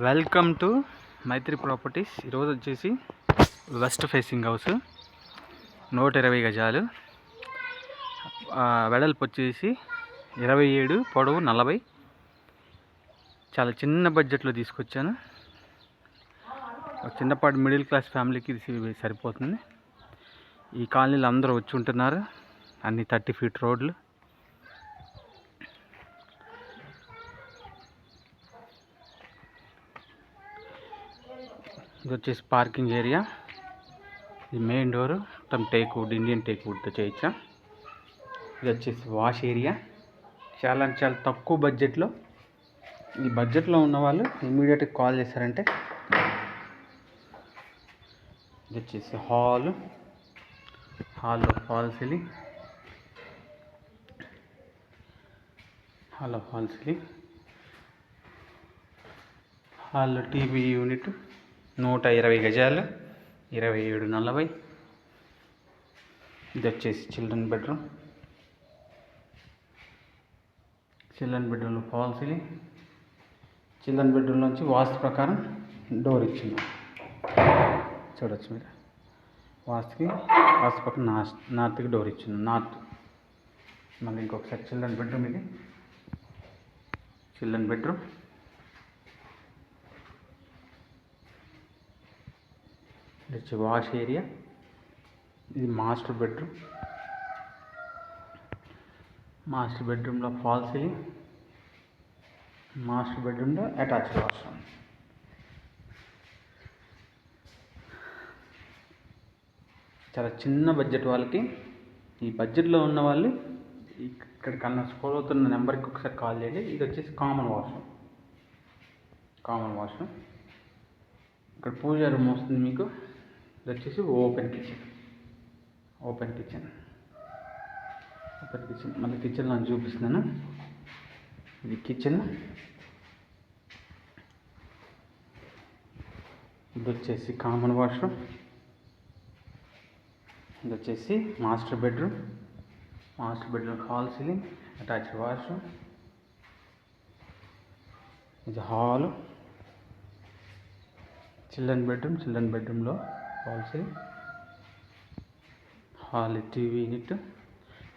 Welcome to Mythri properties. ఈరోజు వచ్చేసి west facing house 120 గజాలు, వెడల్పు వచ్చేసి 27, పొడవు 40. చాలా చిన్న బడ్జెట్లో తీసుకొచ్చాను. ఒక చిన్నపాటి మిడిల్ క్లాస్ ఫ్యామిలీకి ఇది సరిపోతుంది. ఈ కాలనీలో అందరూ వచ్చి ఉంటున్నారు. అన్ని 30 ఫీట్ రోడ్లు. ఇది వచ్చేసి పార్కింగ్ ఏరియా. ఇది మెయిన్ డోరు మొత్తం టేక్వుడ్, ఇండియన్ టేక్వుడ్తో చేయించా. ఇది వచ్చేసి వాష్ ఏరియా. చాలా తక్కువ బడ్జెట్లో. ఈ బడ్జెట్లో ఉన్న వాళ్ళు ఇమీడియట్గా కాల్ చేశారంటే ఇది వచ్చేసి హాల్లో ఫాల్ సీలింగ్, హాల్లో టీవీ యూనిట్ 120 గజాలు, 2740. ఇది వచ్చేసి చిల్డ్రన్ బెడ్రూమ్లో ఫాల్ సీలింగ్. చిల్డ్రన్ బెడ్రూమ్ నుంచి వాస్తు ప్రకారం డోర్ ఇచ్చింది. చూడవచ్చు మీరు, వాస్తు ప్రకారం నార్త్కి డోర్ ఇచ్చింది. నార్త్. మళ్ళీ ఇంకొకసారి చిల్డ్రన్ బెడ్రూమ్. ఇది చిల్డ్రన్ బెడ్రూమ్. ఇది వచ్చి వాష్ ఏరియా. ఇది మాస్టర్ బెడ్రూమ్లో ఫాల్ సీలింగ్. మాస్టర్ బెడ్రూమ్లో అటాచ్డ్ వాష్రూమ్. చాలా చిన్న బడ్జెట్ వాళ్ళకి, ఈ బడ్జెట్లో ఉన్న వాళ్ళు ఇక్కడ కన్నా స్క్రోల్ అవుతున్న నెంబర్కి ఒకసారి కాల్ చేయండి. ఇది వచ్చేసి కామన్ వాష్రూమ్. ఇక్కడ పూజా రూమ్ వస్తుంది మీకు. ఇది వచ్చేసి ఓపెన్ కిచెన్. మళ్ళీ కిచెన్లో చూపిస్తున్నాను. ఇది కిచెన్. ఇది వచ్చేసి కామన్ వాష్రూమ్. ఇది వచ్చేసి master bedroom fall ceiling, attached washroom. ఇది హాల్. చిల్డ్రన్ బెడ్రూమ్లో fall ceiling, hall TV unit.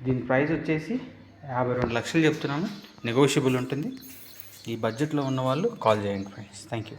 దీని ప్రైస్ వచ్చేసి 52 లక్షలు చెప్తున్నాము. నెగోషియబుల్ ఉంటుంది. ఈ బడ్జెట్లో ఉన్న వాళ్ళు కాల్ చేయండి ఫ్రెండ్స్. Thank you.